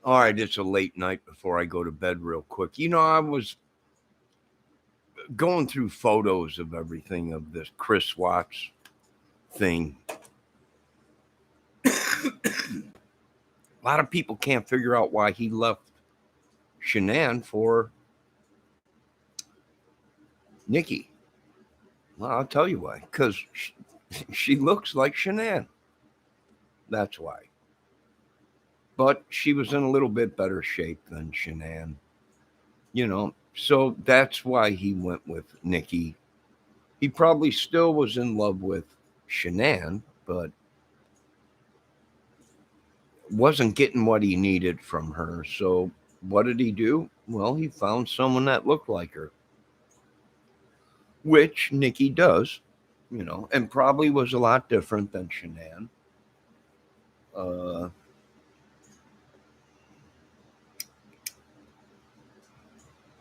All right, it's a late night before I go to bed real quick. I was going through photos of everything of this Chris Watts thing. A lot of people can't figure out why he left Shanann for Nikki. Well, I'll tell you why. Because she looks like Shanann. That's why. But she was in a little bit better shape than Shanann. So that's why he went with Nikki. He probably still was in love with Shanann, but wasn't getting what he needed from her. So what did he do? Well, he found someone that looked like her, which Nikki does, and probably was a lot different than Shanann. Uh,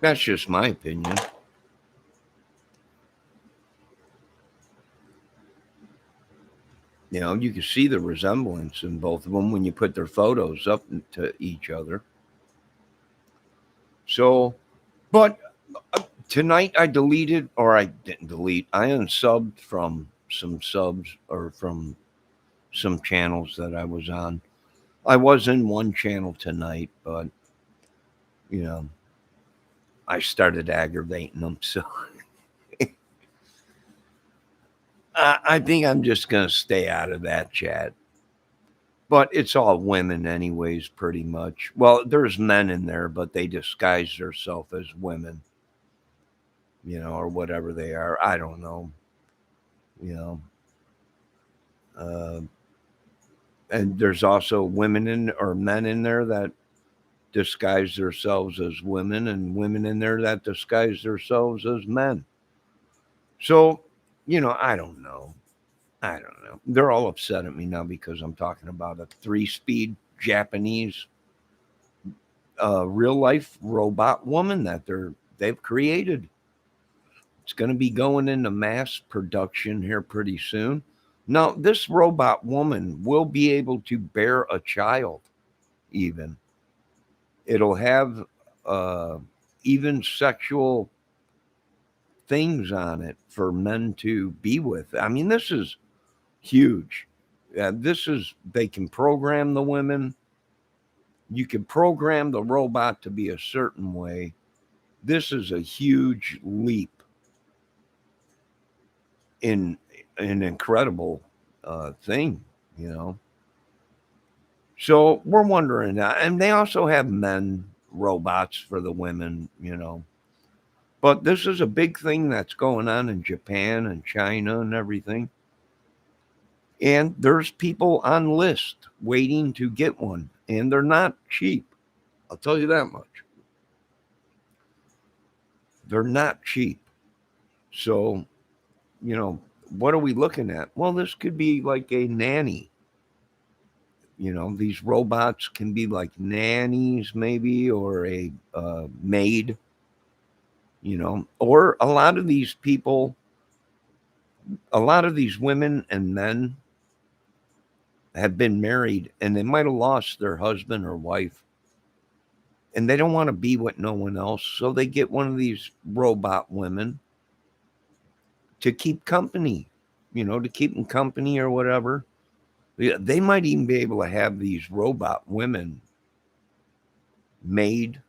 that's just my opinion. You can see the resemblance in both of them when you put their photos up to each other. So, but tonight I deleted, or I didn't delete, I unsubbed from some subs or from some channels that I was on. I was in one channel tonight, but, you know, I started aggravating them. So I think I'm just going to stay out of that chat. But it's all women, anyways, pretty much. Well, there's men in there, but they disguise themselves as women, or whatever they are. I don't know. You know, uh, and there's also women in or men in there that disguise themselves as women, and women in there that disguise themselves as men. So, I don't know. I don't know. They're all upset at me now because I'm talking about a 3-speed Japanese real life robot woman that they've created. It's going to be going into mass production here pretty soon. Now, this robot woman will be able to bear a child, even. It'll have uh, even sexual things on it for men to be with. I mean, this is huge. They can program the women. You can program the robot to be a certain way. This is a huge leap in an incredible thing, you know. So we're wondering, and they also have men robots for the women. But this is a big thing that's going on in Japan and China and everything. And there's people on list waiting to get one, and they're not cheap. I'll tell you that much. They're not cheap. So, you know, what are we looking at? Well, this could be like a nanny. These robots can be like nannies, maybe, or a maid, or a lot of these women and men have been married and they might have lost their husband or wife and they don't want to be with no one else. So they get one of these robot women to keep company, to keep them company or whatever. Yeah, they might even be able to have these robot women made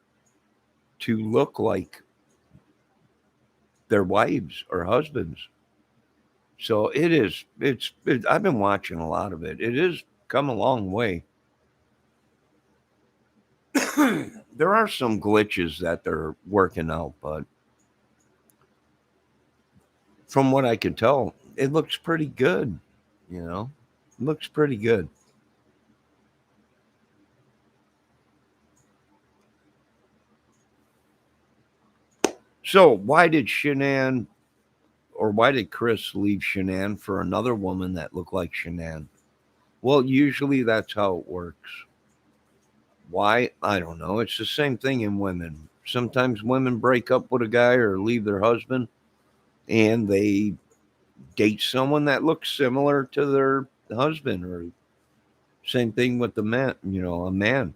to look like their wives or husbands. So I've been watching a lot of it. It has come a long way. There are some glitches that they're working out, but from what I can tell, it looks pretty good. You know, it looks pretty good. So why did Chris leave Shanann for another woman that looked like Shanann? Well, usually that's how it works. Why? I don't know. It's the same thing in women. Sometimes women break up with a guy or leave their husband and they date someone that looks similar to their husband or Same thing with the man, a man.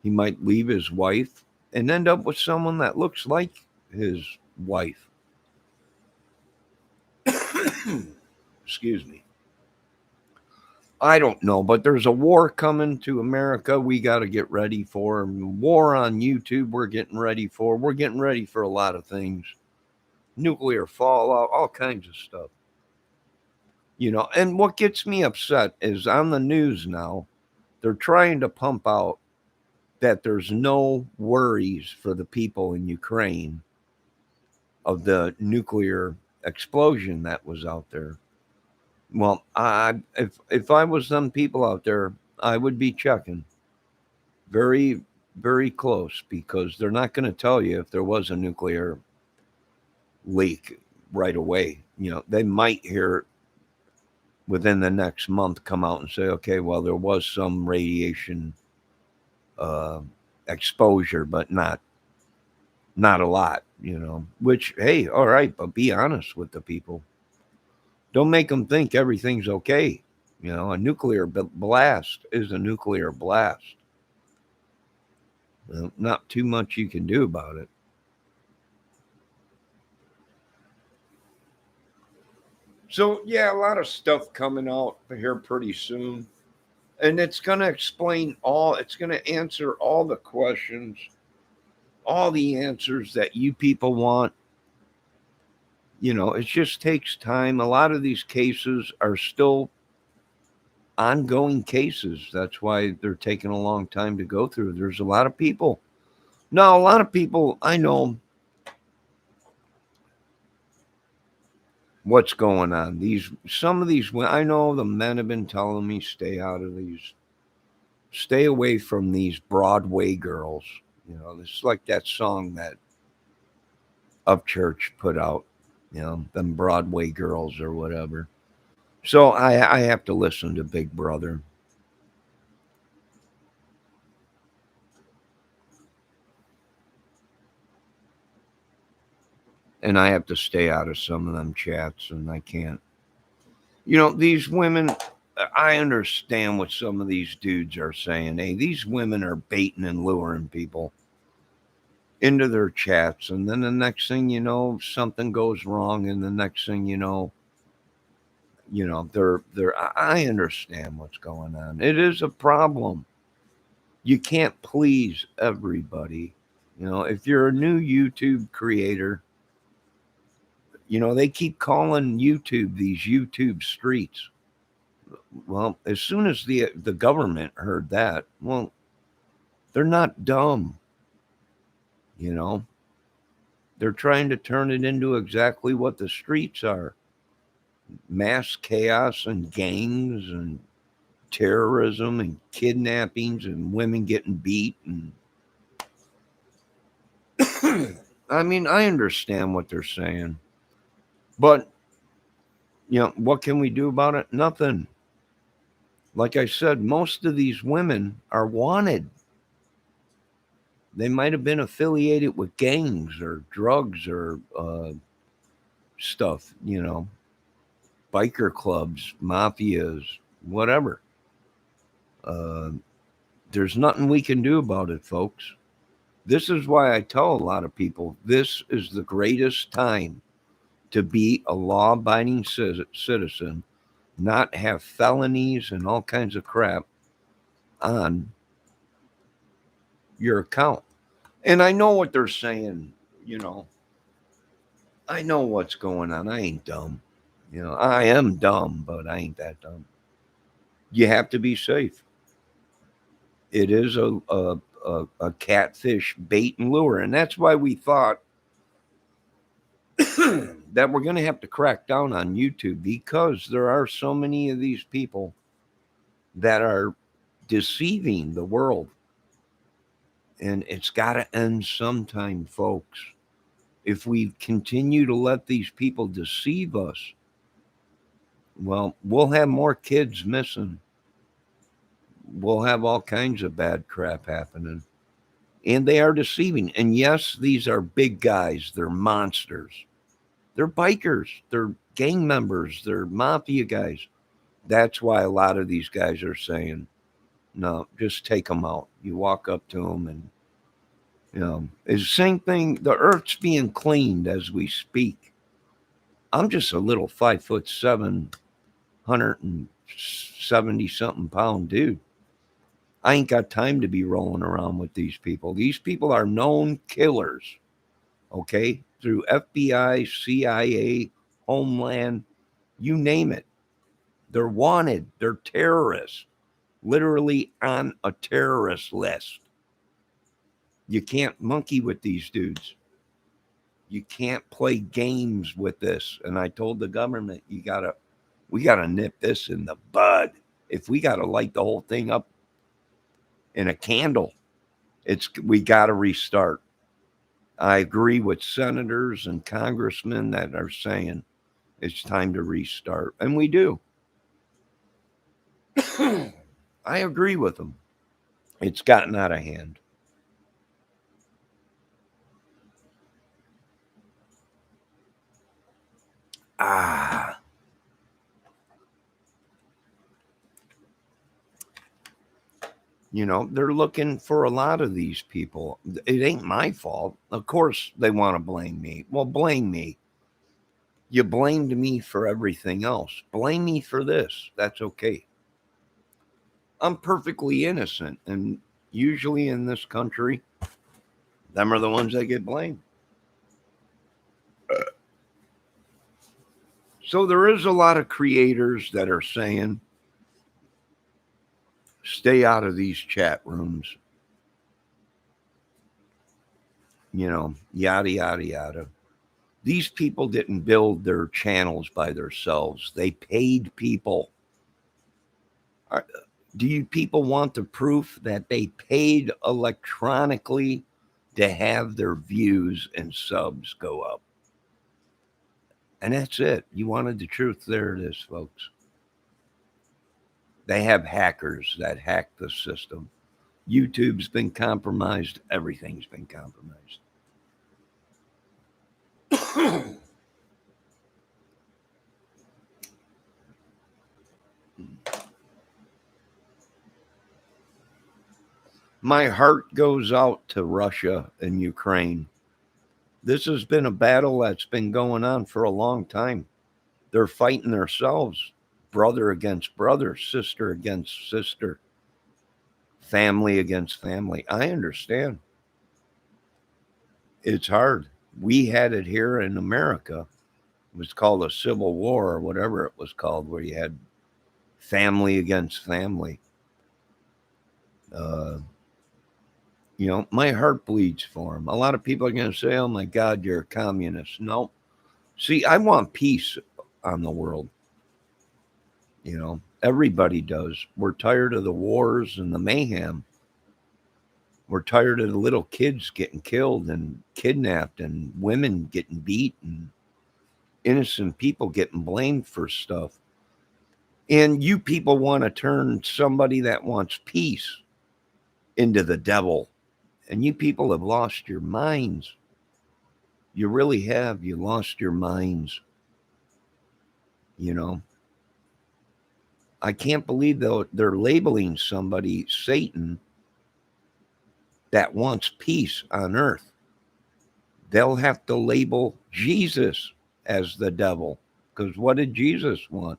He might leave his wife and end up with someone that looks like his wife. Excuse me. I don't know, but there's a war coming to America. We got to get ready for war on YouTube. We're getting ready for. We're getting ready for a lot of things. Nuclear fallout, all kinds of stuff. And what gets me upset is on the news now, they're trying to pump out that there's no worries for the people in Ukraine of the nuclear explosion that was out there. Well, if I was some people out there, I would be checking very, very close, because they're not going to tell you if there was a nuclear leak right away. They might hear within the next month come out and say, okay, well, there was some radiation uh, exposure, but not a lot. Which, hey, all right, but be honest with the people. Don't make them think everything's okay. A nuclear blast is a nuclear blast. Not too much you can do about it. So, yeah, a lot of stuff coming out here pretty soon. And it's going to it's going to answer all the questions, all the answers that you people want. It just takes time. A lot of these cases are still ongoing cases. That's why they're taking a long time to go through. There's a lot of people. Now, a lot of people, I know what's going on. Some of these, I know the men have been telling me, stay away from these Broadway girls. It's like that song that Upchurch put out, them Broadway girls or whatever. So I have to listen to Big Brother. And I have to stay out of some of them chats, and I can't. These women, I understand what some of these dudes are saying. Hey, these women are baiting and luring people into their chats, and then the next thing you know, something goes wrong, and the next thing they're. I understand what's going on. It is a problem. You can't please everybody. If you're a new YouTube creator, they keep calling YouTube these YouTube streets. Well, as soon as the government heard that, well, they're not dumb. You know, they're trying to turn it into exactly what the streets are: mass chaos and gangs and terrorism and kidnappings and women getting beat. And I mean, I understand what they're saying, but what can we do about it? Nothing. Like I said, most of these women are wanted. They might have been affiliated with gangs or drugs or stuff, biker clubs, mafias, whatever. Uh, there's nothing we can do about it, folks. This is why I tell a lot of people this is the greatest time to be a law abiding citizen, not have felonies and all kinds of crap on your account. And I know what they're saying, you know. I know what's going on. I ain't dumb. I am dumb, but I ain't that dumb. You have to be safe. It is a catfish bait and lure. And that's why we thought that we're going to have to crack down on YouTube, because there are so many of these people that are deceiving the world. And it's got to end sometime, folks. If we continue to let these people deceive us, well, we'll have more kids missing. We'll have all kinds of bad crap happening. And they are deceiving. And yes, these are big guys. They're monsters. They're bikers. They're gang members. They're mafia guys. That's why a lot of these guys are saying, no, just take them out. You walk up to them and, it's the same thing. The earth's being cleaned as we speak. I'm just a little 5'7", 170 something pound dude. I ain't got time to be rolling around with these people. These people are known killers, okay? Through FBI, CIA, Homeland, you name it. They're wanted. They're terrorists, literally on a terrorist list. You can't monkey with these dudes. You can't play games with this. And I told the government, we gotta nip this in the bud. If we gotta light the whole thing up in a candle, we gotta restart. I agree with senators and congressmen that are saying it's time to restart, and we do. I agree with them. It's gotten out of hand. Ah, they're looking for a lot of these people. It ain't my fault. Of course, they want to blame me. Well, blame me. You blamed me for everything else. Blame me for this. That's okay. I'm perfectly innocent. And usually in this country, them are the ones that get blamed. So there is a lot of creators that are saying, stay out of these chat rooms, yada, yada, yada. These people didn't build their channels by themselves. They paid people. Do you people want the proof that they paid electronically to have their views and subs go up? And that's it. You wanted the truth. There it is, folks. They have hackers that hack the system. YouTube's been compromised. Everything's been compromised. My heart goes out to Russia and Ukraine. This has been a battle that's been going on for a long time. They're fighting themselves, brother against brother, sister against sister, family against family. I understand. It's hard. We had it here in America. It was called a civil war or whatever it was called, where you had family against family. Uh, my heart bleeds for them. A lot of people are going to say, oh my God, you're a communist. No. See, I want peace on the world. Everybody does. We're tired of the wars and the mayhem. We're tired of the little kids getting killed and kidnapped and women getting beat and innocent people getting blamed for stuff. And you people want to turn somebody that wants peace into the devil. And you people have lost your minds. You really have. You lost your minds. I can't believe they're labeling somebody Satan that wants peace on earth. They'll have to label Jesus as the devil, because what did Jesus want?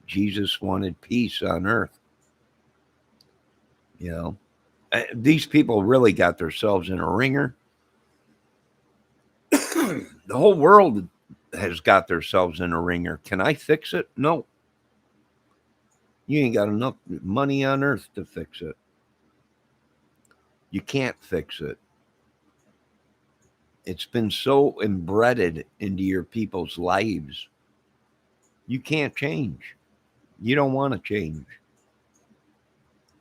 Jesus wanted peace on earth. These people really got themselves in a ringer. The whole world has got themselves in a ringer. Can I fix it? No. You ain't got enough money on earth to fix it. You can't fix it. It's been so embedded into your people's lives. You can't change. You don't want to change.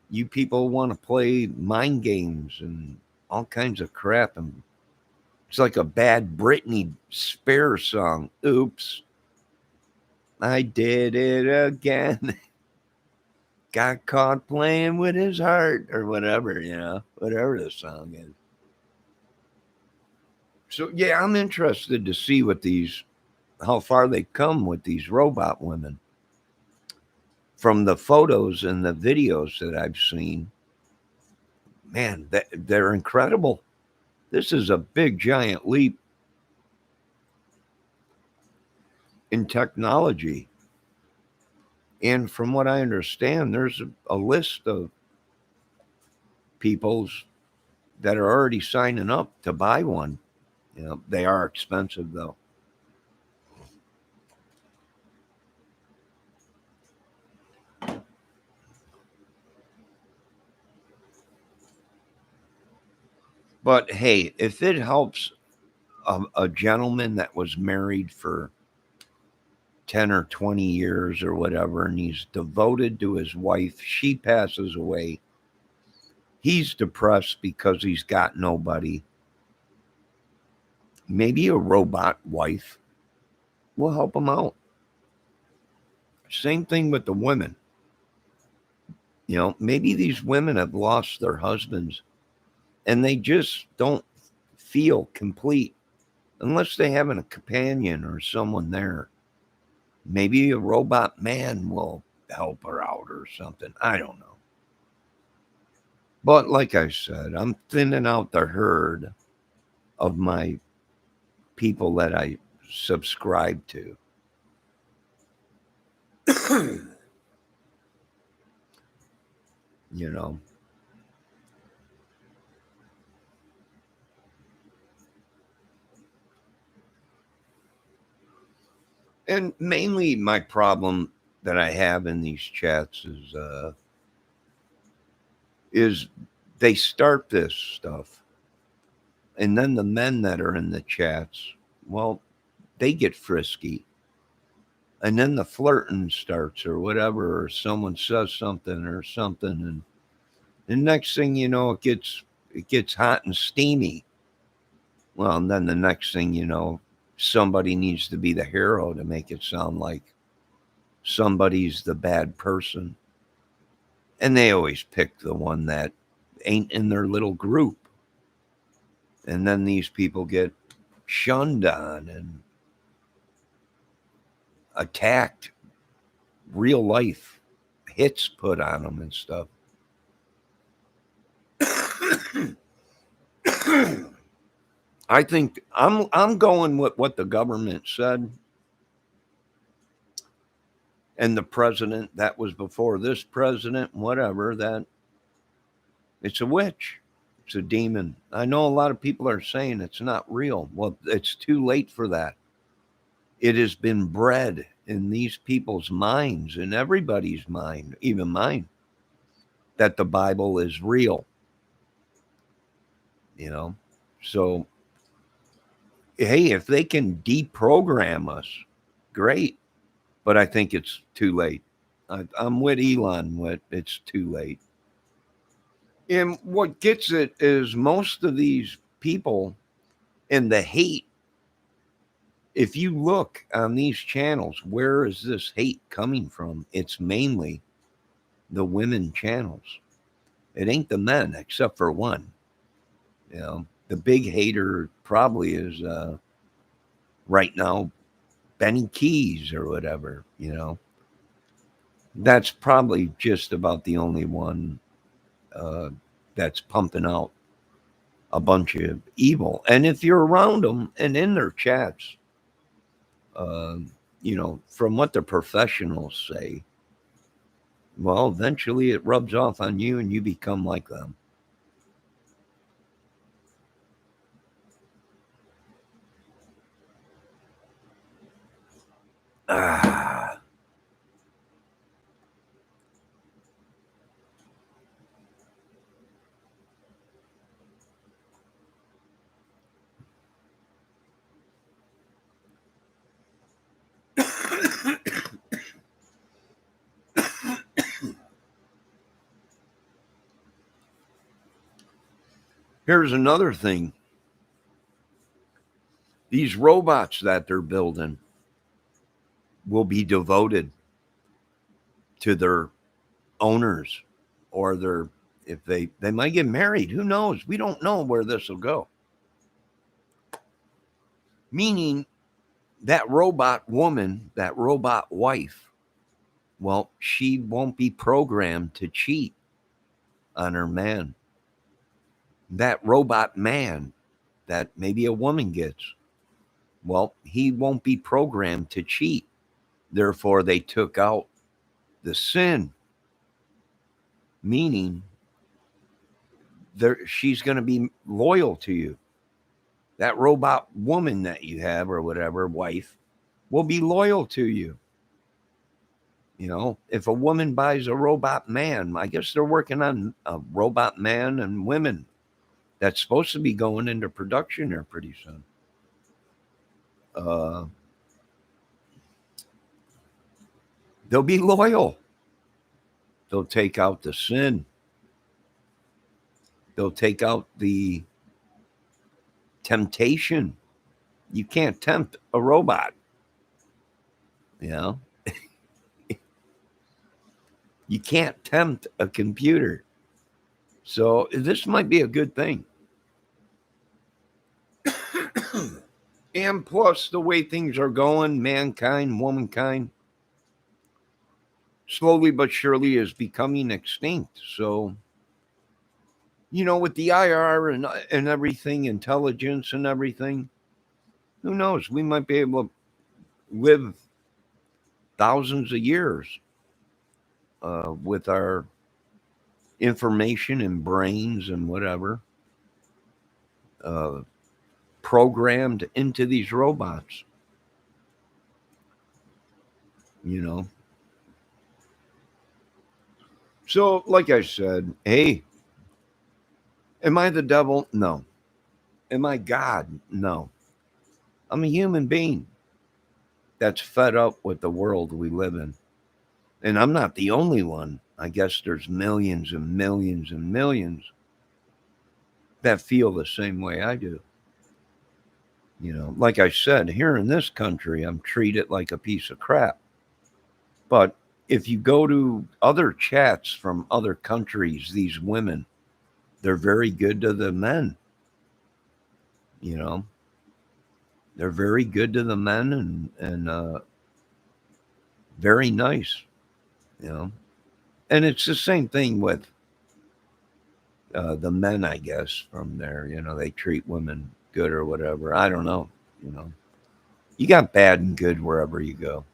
You people want to play mind games and all kinds of crap. And it's like a bad Britney Spears song. Oops. I did it again. Got caught playing with his heart or whatever, whatever the song is. So, yeah, I'm interested to see how far they come with these robot women. from the photos and the videos that I've seen, man, they're incredible. This is a big, giant leap in technology. And from what I understand, there's a list of peoples that are already signing up to buy one. You know, they are expensive though. But hey, if it helps a gentleman that was married for 10 or 20 years or whatever, and he's devoted to his wife, she passes away, he's depressed because he's got nobody. Maybe a robot wife will help him out. Same thing with the women. You know, maybe these women have lost their husbands and they just don't feel complete unless they have a companion or someone there. Maybe a robot man will help her out or something. I don't know. But like I said, I'm thinning out the herd of my people that I subscribe to. You know, and mainly my problem that I have in these chats is they start this stuff, and then the men that are in the chats, well, they get frisky, and then the flirting starts or whatever, or someone says something or something, and the next thing you know, it gets hot and steamy. Well, and then the next thing you know, somebody needs to be the hero to make it sound like somebody's the bad person. And they always pick the one that ain't in their little group. And then these people get shunned on and attacked, real life hits put on them and stuff. I think I'm going with what the government said, and the president that was before this president, whatever, that it's a witch. It's a demon. I know a lot of people are saying it's not real. Well, it's too late for that. It has been bred in these people's minds, in everybody's mind, even mine, that the Bible is real, you know? So, hey, if they can deprogram us, great. But I think it's too late. I'm with Elon with it's too late. And what gets it is most of these people and the hate. If you look on these channels, where is this hate coming from? It's mainly the women channels. It ain't the men, except for one. You know, the big hater probably is right now Benny Keys or whatever. You know, that's probably just about the only one uh, that's pumping out a bunch of evil. And if you're around them and in their chats, uh, you know, from what the professionals say, well, eventually it rubs off on you and you become like them. Ah, here's another thing. These robots that they're building will be devoted to their owners or their if they might get married, who knows? We don't know where this will go. Meaning that robot woman, that robot wife Well, she won't be programmed to cheat on her man. That robot man that maybe a woman gets, well, he won't be programmed to cheat. Therefore, they took out the sin, meaning she's going to be loyal to you. That robot woman that you have, or whatever, wife, will be loyal to you. You know, if a woman buys a robot man, I guess they're working on a robot man and women that's supposed to be going into production here pretty soon. Uh, they'll be loyal. They'll take out the sin. They'll take out the temptation. You can't tempt a robot. You know, you can't tempt a computer. So this might be a good thing. And plus, the way things are going, mankind, womankind, slowly but surely is becoming extinct. So, you know, with the IR and everything, intelligence and everything, who knows? We might be able to live thousands of years with our information and brains and whatever uh, programmed into these robots. You know, so like I said, hey, am I the devil? No. Am I God? No. I'm a human being that's fed up with the world we live in. And I'm not the only one. I guess there's millions and millions and millions that feel the same way I do. You know, like I said, here in this country, I'm treated like a piece of crap. But if you go to other chats from other countries, these women, they're very good to the men. You know, they're very good to the men and very nice. You know, and it's the same thing with the men, I guess, from there. You know, they treat women good or whatever. I don't know. You know, you got bad and good wherever you go.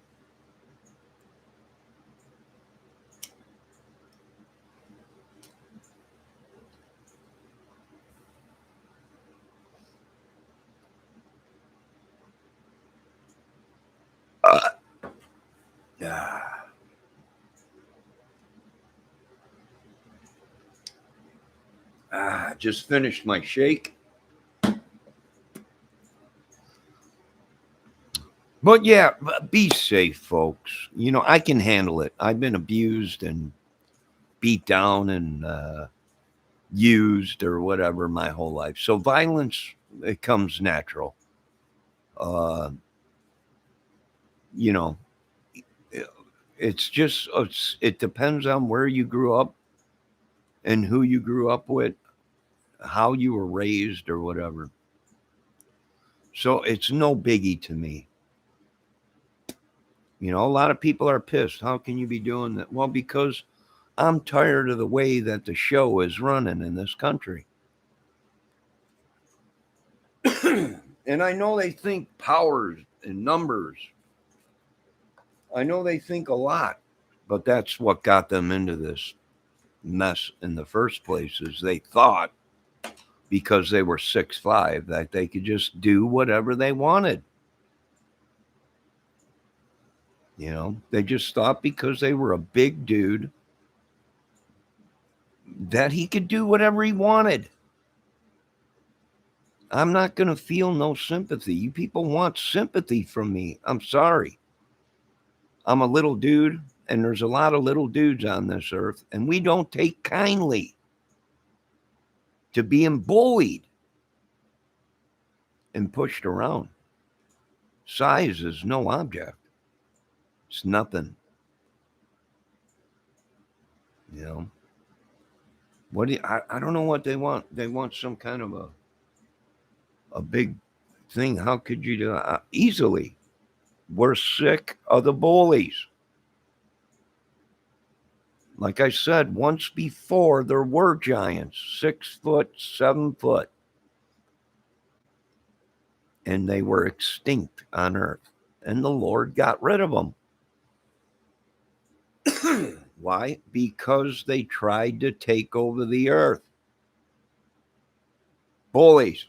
Uh, ah, just finished my shake. But yeah, be safe, folks. You know, I can handle it. I've been abused and beat down and used or whatever my whole life. So violence, it comes natural. Uh, you know, it's just, it depends on where you grew up and who you grew up with, how you were raised or whatever. So it's no biggie to me. You know, a lot of people are pissed. How can you be doing that? Well, because I'm tired of the way that the show is running in this country. And I know they think powers and numbers. I know they think a lot, but that's what got them into this mess in the first place is they thought because they were 6'5" that they could just do whatever they wanted. You know, they just thought because they were a big dude that he could do whatever he wanted. I'm not going to feel no sympathy. You people want sympathy from me. I'm sorry. I'm a little dude, and there's a lot of little dudes on this earth, and we don't take kindly to being bullied and pushed around. Size is no object. It's nothing. You know. What do you, I don't know what they want. They want some kind of a big thing. How could you do easily? We're sick of the bullies. Like I said, once before there were giants, 6 foot, 7 foot, and they were extinct on earth. And the Lord got rid of them. Why? Because they tried to take over the earth. Bullies.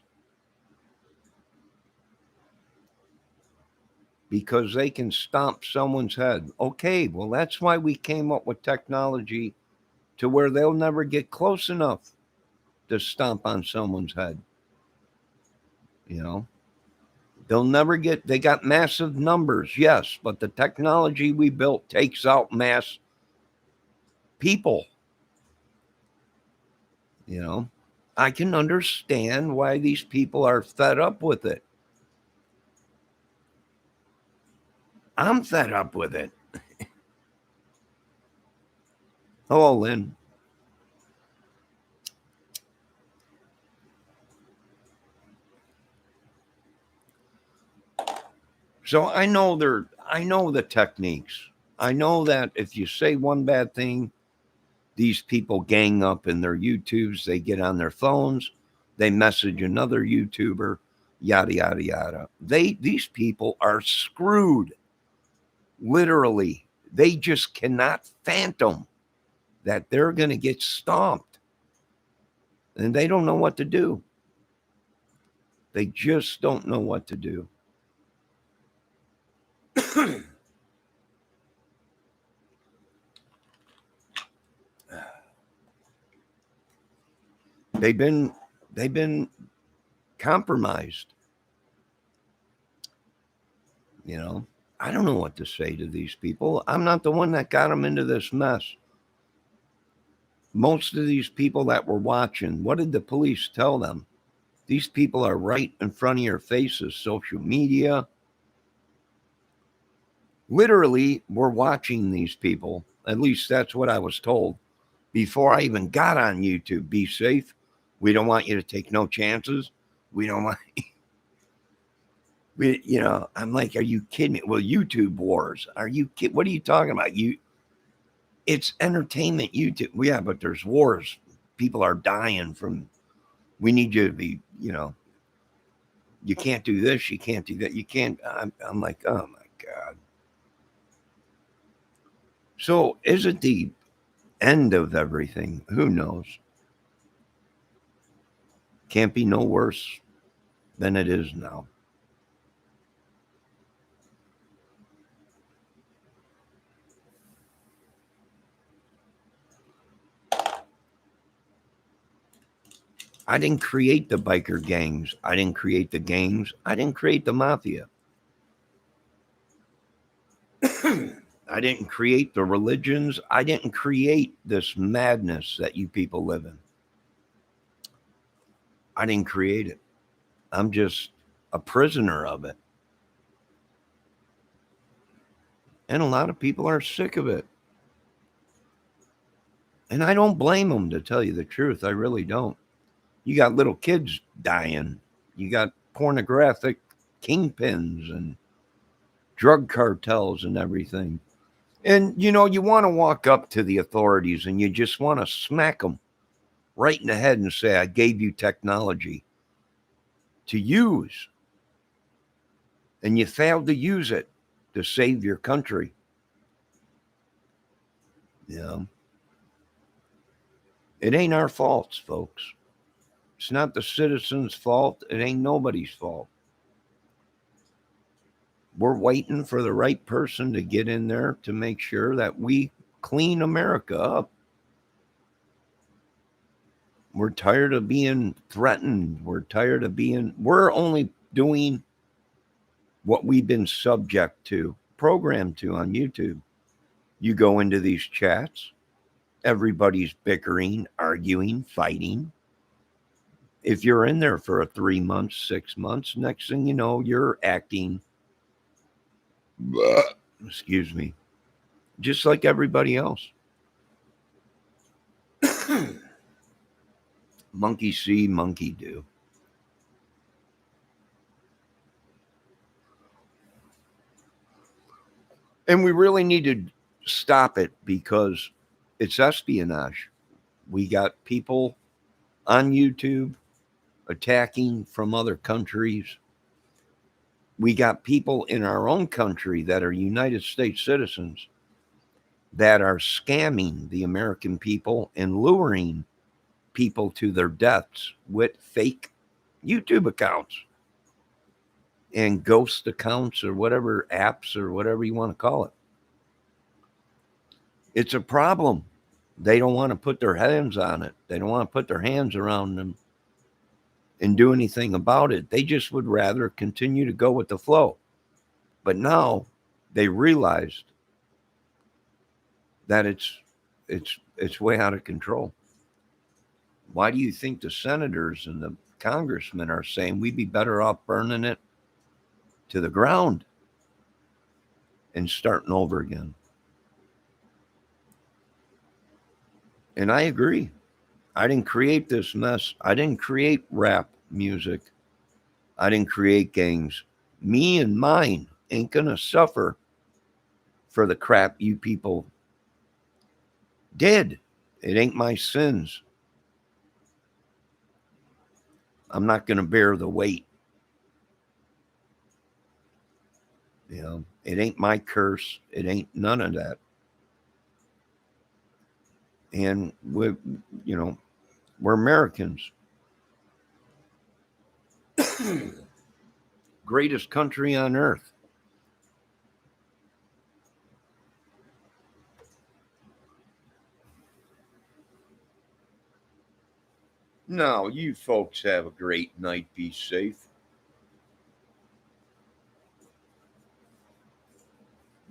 Because they can stomp someone's head. Okay, well, that's why we came up with technology to where they'll never get close enough to stomp on someone's head. You know, they'll never get, they got massive numbers, yes, but the technology we built takes out mass people. You know, I can understand why these people are fed up with it. I'm fed up with it. Hello, Lynn. So I know the techniques. I know that if you say one bad thing, these people gang up in their YouTubes, they get on their phones, they message another YouTuber, yada yada yada. These people are screwed. Literally. They just cannot fathom that they're going to get stomped. And they don't know what to do. They just don't know what to do. they've been compromised. You know, I don't know what to say to these people. I'm not the one that got them into this mess. Most of these people that were watching, what did the police tell them? These people are right in front of your faces, social media. Literally, we're watching these people. At least that's what I was told before I even got on YouTube. Be safe. We don't want you to take no chances. We don't want I'm like, are you kidding me? Well, YouTube wars. Are you kidding? What are you talking about? It's entertainment YouTube. Yeah, but there's wars. People are dying from, we need you to be, you can't do this. You can't do that. You can't. I'm like, oh my God. So is it the end of everything? Who knows? Can't be no worse than it is now. I didn't create the biker gangs. I didn't create the gangs. I didn't create the mafia. I didn't create the religions. I didn't create this madness that you people live in. I didn't create it. I'm just a prisoner of it. And a lot of people are sick of it. And I don't blame them, to tell you the truth. I really don't. You got little kids dying. You got pornographic kingpins and drug cartels and everything. And, you want to walk up to the authorities and you just want to smack them right in the head and say, I gave you technology to use, and you failed to use it to save your country. Yeah. It ain't our faults, folks. It's not the citizens' fault. It ain't nobody's fault. We're waiting for the right person to get in there to make sure that we clean America up. We're tired of being threatened. We're only doing what we've been subject to, programmed to on YouTube. You go into these chats, everybody's bickering, arguing, fighting. If you're in there for 3 months, 6 months, next thing you know, you're acting, excuse me, just like everybody else. Monkey see, monkey do. And we really need to stop it, because It's espionage. We got people on YouTube attacking from other countries. We got people in our own country that are United States citizens that are scamming the American people and luring people to their deaths with fake YouTube accounts and ghost accounts or whatever apps or whatever you want to call it. It's a problem. They don't want to put their hands on it. They don't want to put their hands around them and do anything about it. They just would rather continue to go with the flow. But now they realized that it's way out of control. Why do you think the senators and the congressmen are saying we'd be better off burning it to the ground and starting over again? And I agree. I didn't create this mess. I didn't create rap music. I didn't create gangs. Me and mine ain't gonna suffer for the crap you people did. It ain't my sins. I'm not gonna bear the weight. You know, it ain't my curse. It ain't none of that. And we're Americans. Greatest country on earth. No, you folks have a great night. Be safe.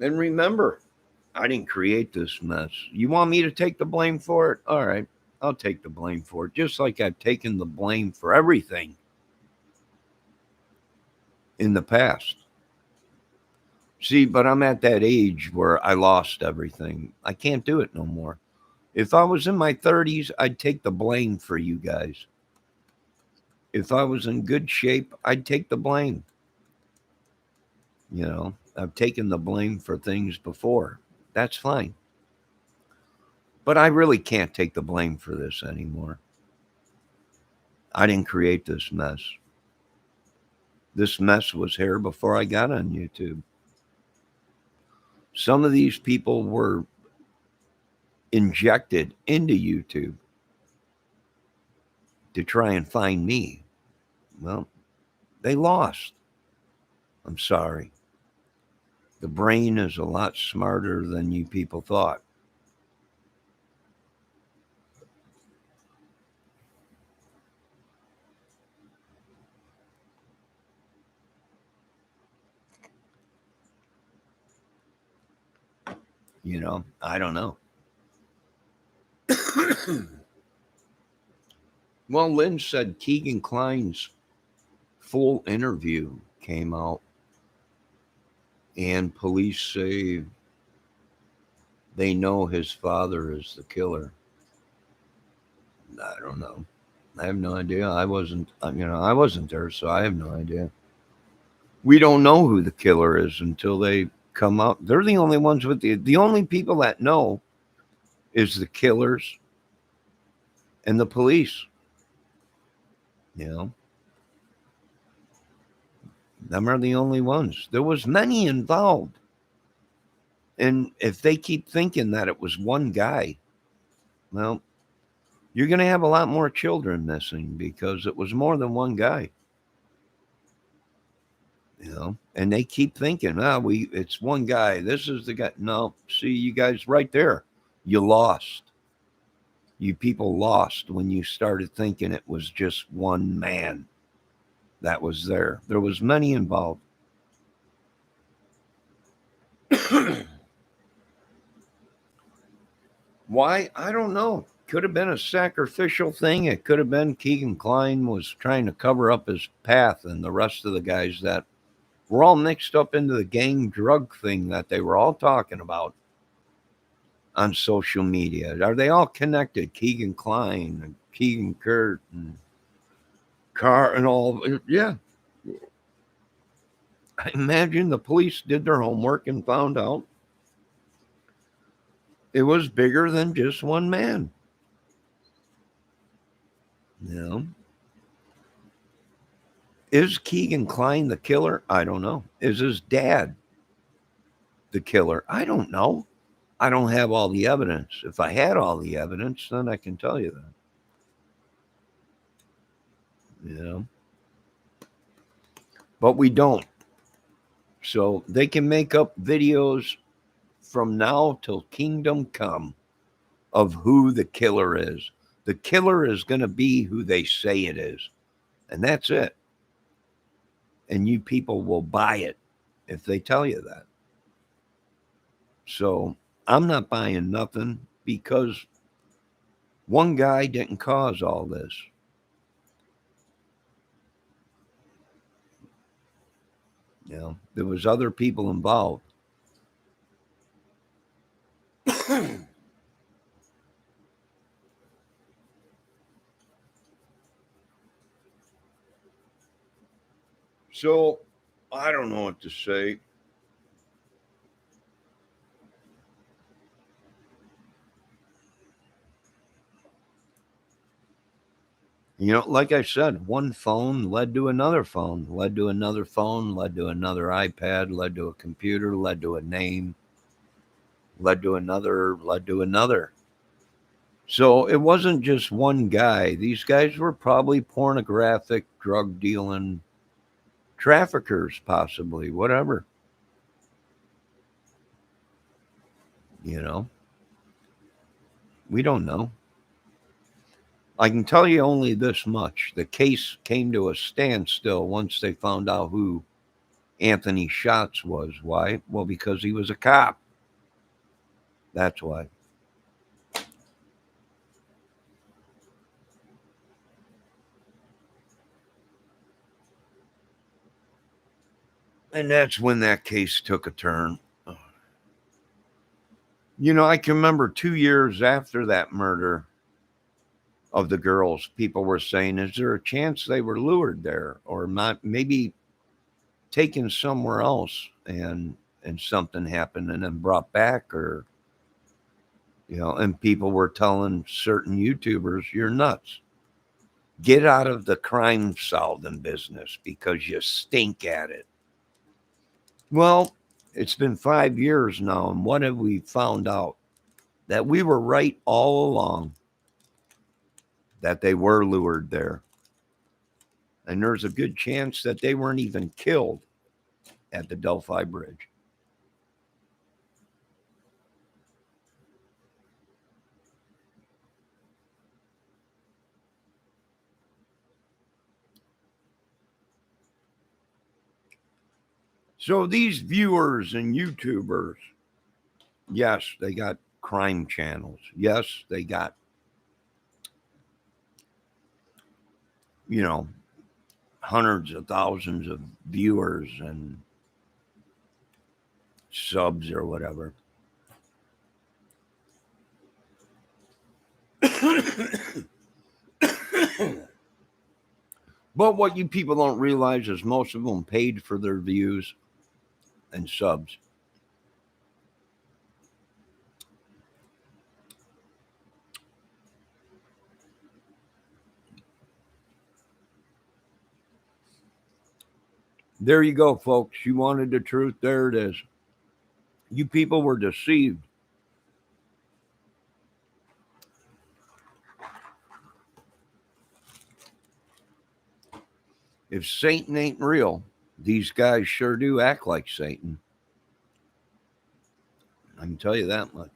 And remember, I didn't create this mess. You want me to take the blame for it? All right, I'll take the blame for it. Just like I've taken the blame for everything in the past. See, but I'm at that age where I lost everything. I can't do it no more. If I was in my 30s, I'd take the blame for you guys. If I was in good shape, I'd take the blame. I've taken the blame for things before. That's fine. But I really can't take the blame for this anymore. I didn't create this mess. This mess was here before I got on YouTube. Some of these people were injected into YouTube to try and find me. Well, they lost. I'm sorry. The brain is a lot smarter than you people thought. I don't know. Well, Lynn said Keegan Klein's full interview came out, and police say they know his father is the killer. I don't know. I have no idea. I wasn't there, so I have no idea. We don't know who the killer is until they come out. They're the only ones with the only people that know is the killers and the police. You know, them are the only ones. There was many involved. And if they keep thinking that it was one guy, well, you're going to have a lot more children missing because it was more than one guy. And they keep thinking, it's one guy. This is the guy. No, see, you guys right there, you lost. You people lost when you started thinking it was just one man that was there. There was many involved. Why? I don't know. Could have been a sacrificial thing. It could have been Keegan Klein was trying to cover up his path and the rest of the guys that were all mixed up into the gang drug thing that they were all talking about on social media. Are they all connected? Keegan Klein and Keegan Kurt and Carr and all. Yeah. I imagine the police did their homework and found out It was bigger than just one man. You know, is Keegan Kline the killer? I don't know. Is his dad the killer? I don't know. I don't have all the evidence. If I had all the evidence, then I can tell you that. You know, but we don't. So they can make up videos from now till kingdom come of who the killer is. The killer is going to be who they say it is. And that's it. And you people will buy it if they tell you that. So I'm not buying nothing because one guy didn't cause all this. You know, there was other people involved. So I don't know what to say. You know, like I said, one phone led to another phone, led to another phone, led to another iPad, led to a computer, led to a name, led to another, led to another. So it wasn't just one guy. These guys were probably pornographic, drug dealing traffickers, possibly, whatever. You know, we don't know. I can tell you only this much. The case came to a standstill once they found out who Anthony Schatz was. Why? Well, because he was a cop. That's why. And that's when that case took a turn. You know, I can remember 2 years after that murder of the girls, people were saying, is there a chance they were lured there or not, maybe taken somewhere else and something happened and then brought back or and people were telling certain YouTubers, you're nuts. Get out of the crime solving business because you stink at it. Well, it's been 5 years now, and what have we found out? That we were right all along, that they were lured there. And there's a good chance that they weren't even killed at the Delphi Bridge. So these viewers and YouTubers, yes, they got crime channels. Yes, they got, you know, hundreds of thousands of viewers and subs or whatever. But what you people don't realize is most of them paid for their views and subs. There you go, folks. You wanted the truth. There it is. You people were deceived. If Satan ain't real, these guys sure do act like Satan. I can tell you that much.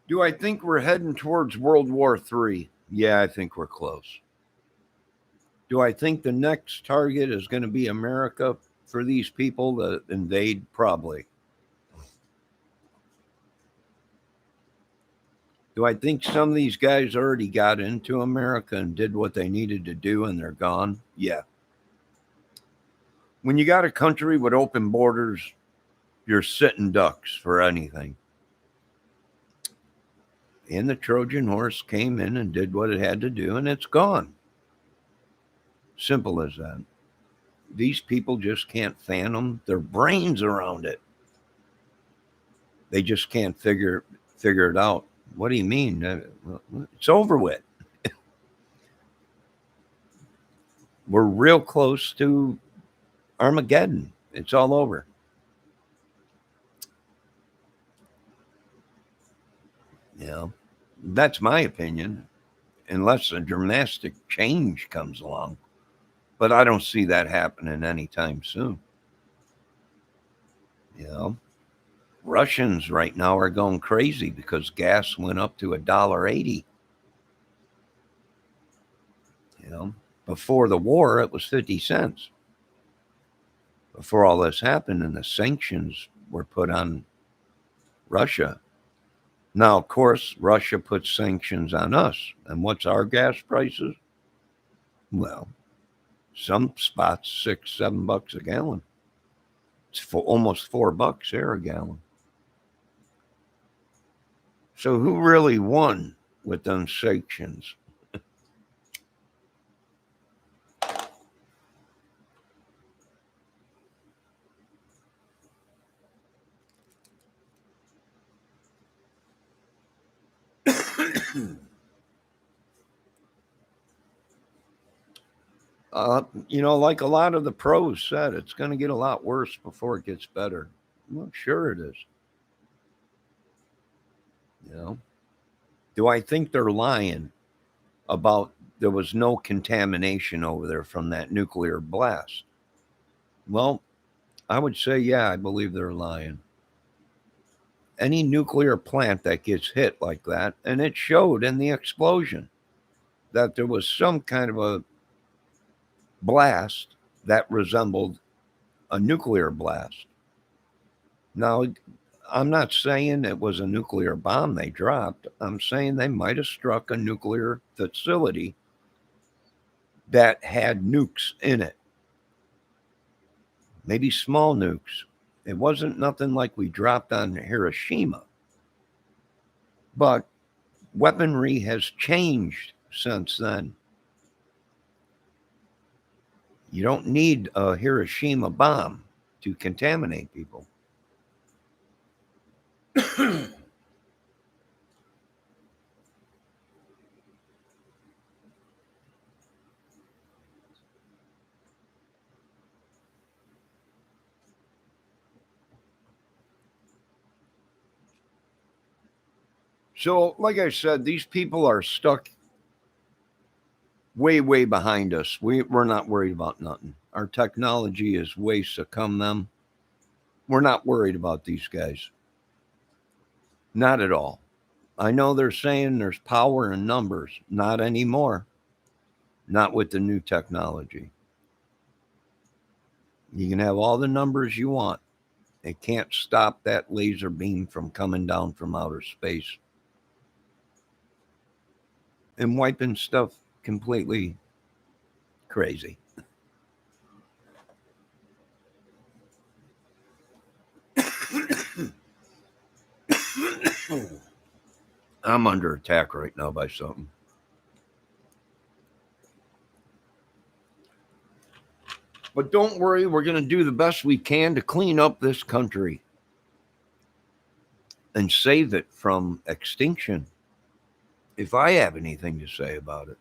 Do I think we're heading towards World War III? Yeah, I think we're close. Do I think the next target is going to be America for these people to invade? Probably. Do I think some of these guys already got into America and did what they needed to do and they're gone? Yeah. When you got a country with open borders, you're sitting ducks for anything. And the Trojan horse came in and did what it had to do, and it's gone. Simple as that. these people just can't fathom their brains around it. They just can't figure it out. What do you mean? It's over with. We're real close to Armageddon. It's all over. You know, that's my opinion, unless a dramatic change comes along. But I don't see that happening anytime soon. You know, Russians right now are going crazy because gas went up to $1.80. You know, before the war, it was 50 cents. Before all this happened and the sanctions were put on Russia. Now, of course, Russia puts sanctions on us. And what's our gas prices? Well, some spots $6, $7 a gallon. It's for almost $4 here a gallon. So who really won with them sanctions? Like a lot of the pros said, it's going to get a lot worse before it gets better. Well, sure it is. You know, do I think they're lying about there was no contamination over there from that nuclear blast? Well, I would say, yeah, I believe they're lying. Any nuclear plant that gets hit like that, and it showed in the explosion that there was some kind of a blast that resembled a nuclear blast. Now, I'm not saying it was a nuclear bomb they dropped. I'm saying they might have struck a nuclear facility that had nukes in it, maybe small nukes. It wasn't nothing like we dropped on Hiroshima, but weaponry has changed since then. You don't need a Hiroshima bomb to contaminate people. So, like I said, these people are stuck way, way behind us. We're not worried about nothing. Our technology is way succumb them. We're not worried about these guys. Not at all. I know they're saying there's power in numbers. Not anymore. Not with the new technology. You can have all the numbers you want. It can't stop that laser beam from coming down from outer space and wiping stuff completely crazy. I'm under attack right now by something. But don't worry, we're going to do the best we can to clean up this country and save it from extinction. If I have anything to say about it.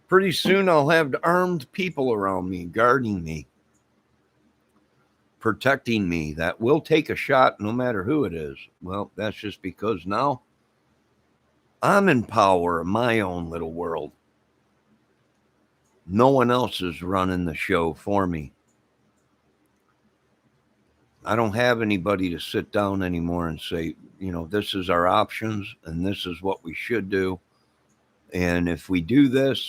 Pretty soon I'll have armed people around me, guarding me, protecting me, that will take a shot no matter who it is. Well, that's just because now I'm in power of my own little world. No one else is running the show for me. I don't have anybody to sit down anymore and say, this is our options and this is what we should do. And if we do this,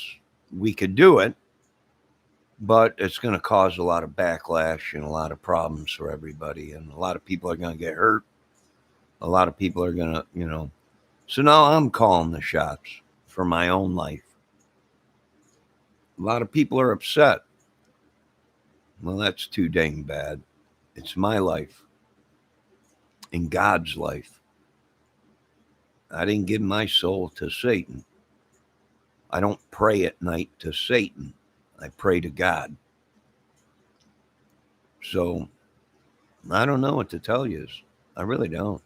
we could do it, but it's going to cause a lot of backlash and a lot of problems for everybody. And a lot of people are going to get hurt. A lot of people are going to, So now I'm calling the shots for my own life. A lot of people are upset. Well, that's too dang bad. It's my life. in God's life. I didn't give my soul to Satan. I don't pray at night to Satan. I pray to God. So I don't know what to tell you. I really don't.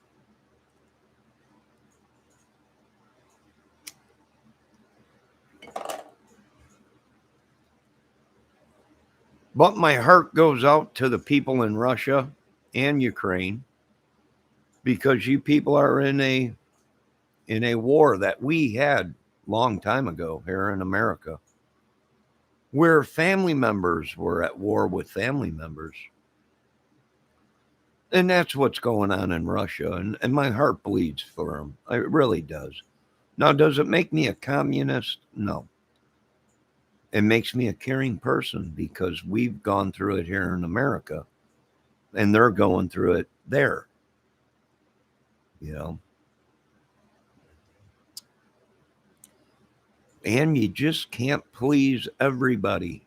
But my heart goes out to the people in Russia and Ukraine because you people are in a war that we had long time ago here in America, where family members were at war with family members. And that's what's going on in Russia. And my heart bleeds for them. It really does. Now, does it make me a communist? No. It makes me a caring person because we've gone through it here in America and they're going through it there. You know, and you just can't please everybody.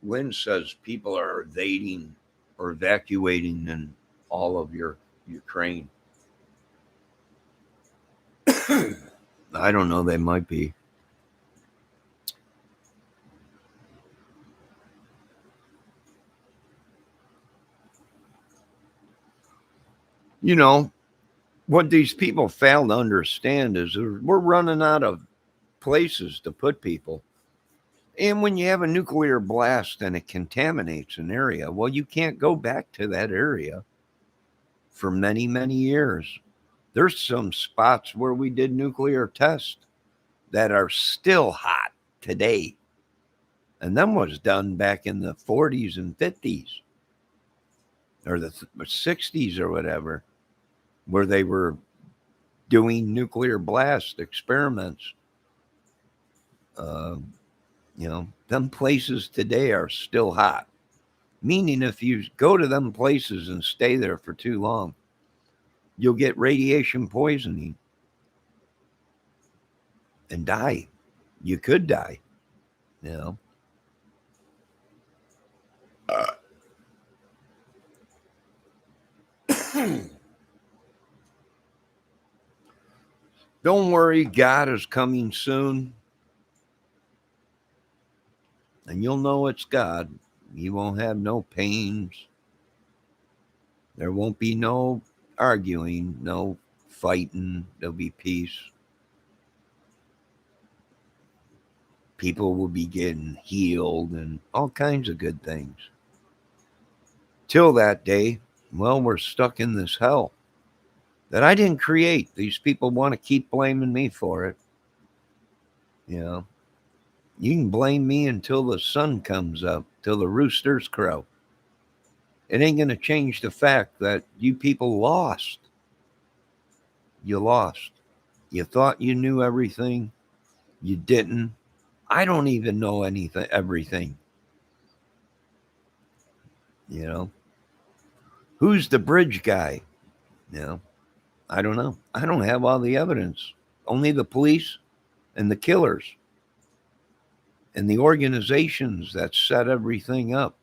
Lynn says people are evading or evacuating in all of your Ukraine. I don't know. They might be. You know, what these people fail to understand is we're running out of places to put people. And when you have a nuclear blast and it contaminates an area, well, you can't go back to that area for many, many years. There's some spots where we did nuclear tests that are still hot today. And them was done back in the 40s and 50s or the 60s or whatever, where they were doing nuclear blast experiments. Uh, them places today are still hot. Meaning, if you go to them places and stay there for too long, you'll get radiation poisoning and die. You could die, you know. Don't worry, God is coming soon, and you'll know it's God. You won't have no pains. There won't be no arguing, no fighting. There'll be peace. People will be getting healed and all kinds of good things. Till that day, well, we're stuck in this hell that I didn't create. These people want to keep blaming me for it. You know, you can blame me until the sun comes up, till the roosters crow. It ain't going to change the fact that you people lost. You lost. You thought you knew everything. You didn't. I don't even know anything, everything. You know, who's the bridge guy? You know, I don't know. I don't have all the evidence. Only the police and the killers and the organizations that set everything up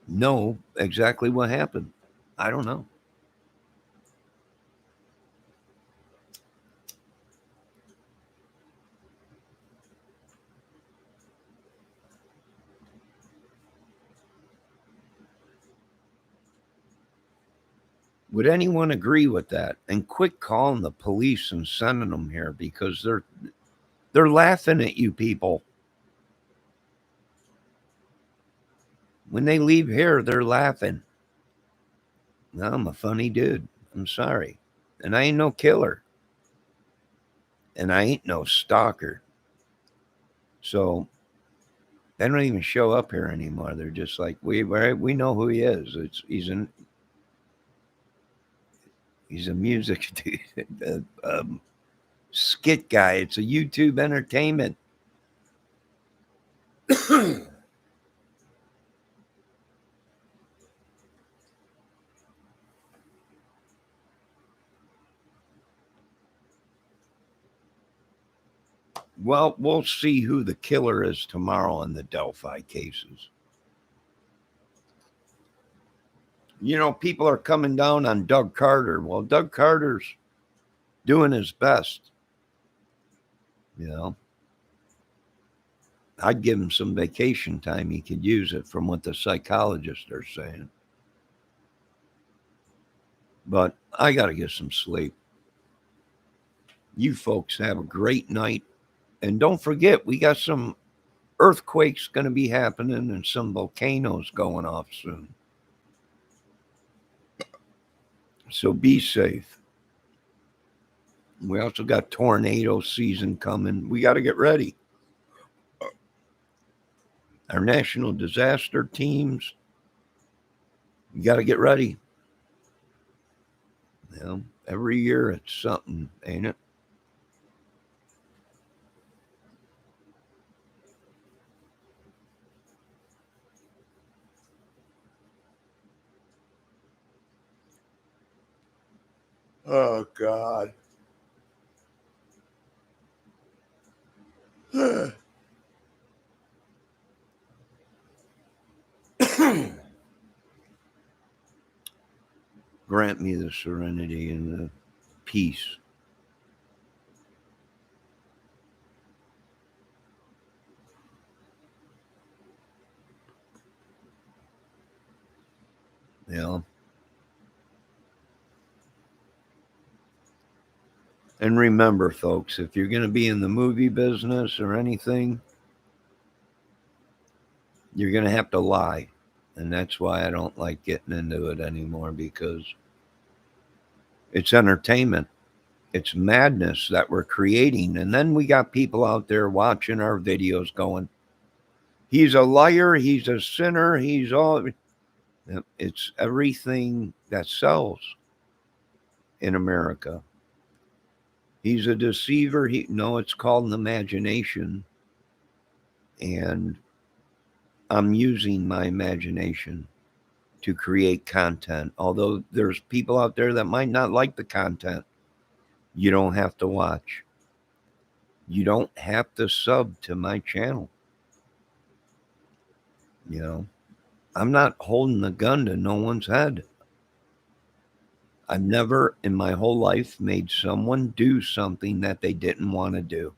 know exactly what happened. I don't know. Would anyone agree with that? And quit calling the police and sending them here because they're laughing at you people. When they leave here, they're laughing. No, I'm a funny dude. I'm sorry. And I ain't no killer. And I ain't no stalker. So they don't even show up here anymore. They're just like, we know who he is. He's a music dude, skit guy. It's a YouTube entertainment. Well, we'll see who the killer is tomorrow in the Delphi cases. You know, people are coming down on Doug Carter. Well, Doug Carter's doing his best. You know, I'd give him some vacation time. He could use it from what the psychologists are saying. But I got to get some sleep. You folks have a great night. And don't forget, we got some earthquakes going to be happening and some volcanoes going off soon. So be safe. We also got tornado season coming. We got to get ready. Our national disaster teams, you got to get ready. You know, every year it's something, ain't it? Oh, God. Grant me the serenity and the peace. You know, and remember, folks, if you're going to be in the movie business or anything, you're going to have to lie. And that's why I don't like getting into it anymore, because it's entertainment. It's madness that we're creating. And then we got people out there watching our videos going, he's a liar, he's a sinner, he's all. It's everything that sells in America. He's a deceiver. No, it's called an imagination. And I'm using my imagination to create content. Although there's people out there that might not like the content, you don't have to watch. You don't have to sub to my channel. You know, I'm not holding the gun to no one's head. I've never in my whole life made someone do something that they didn't want to do.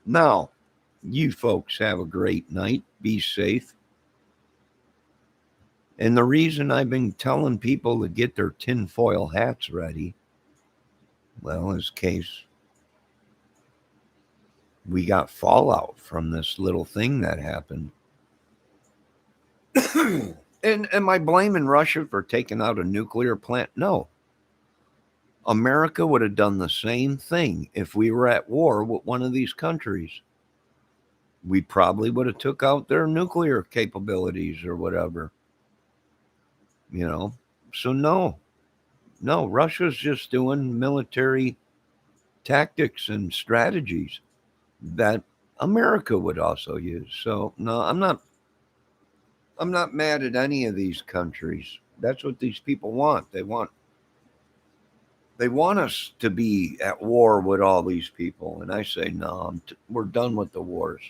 Now, you folks have a great night. Be safe. And the reason I've been telling people to get their tinfoil hats ready, well, is case we got fallout from this little thing that happened. And am I blaming Russia for taking out a nuclear plant? No. America would have done the same thing if we were at war with one of these countries. We probably would have took out their nuclear capabilities or whatever. You know. So no, Russia's just doing military tactics and strategies that America would also use. So no, I'm not mad at any of these countries. That's what these people want. They want us to be at war with all these people, and I say no. We're done with the wars.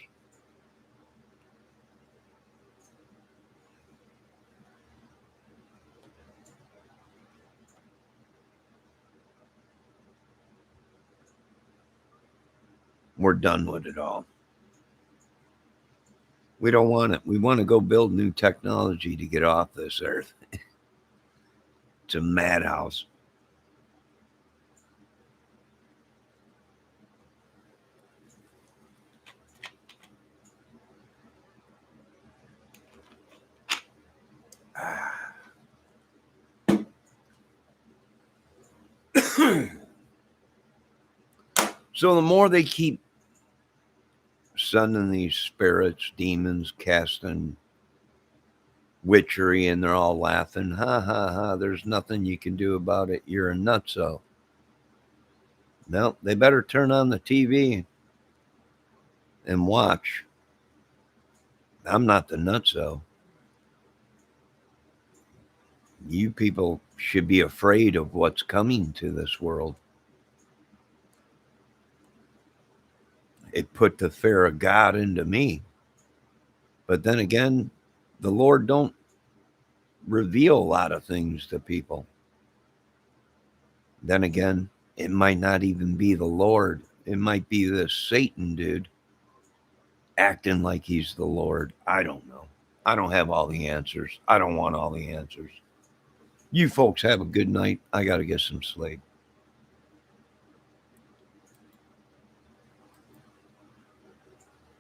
We're done with it all. We don't want it. We want to go build new technology to get off this earth. It's a madhouse. So the more they keep sending these spirits, demons, casting witchery, and they're all laughing, ha ha ha, there's nothing you can do about it. You're a nutso. Well, they better turn on the TV and watch. I'm not the nutso. You people should be afraid of what's coming to this world. It put the fear of God into me. But then again, the Lord don't reveal a lot of things to people. Then again, it might not even be the Lord. It might be this Satan dude acting like he's the Lord. I don't know. I don't have all the answers. I don't want all the answers. You folks have a good night. I got to get some sleep.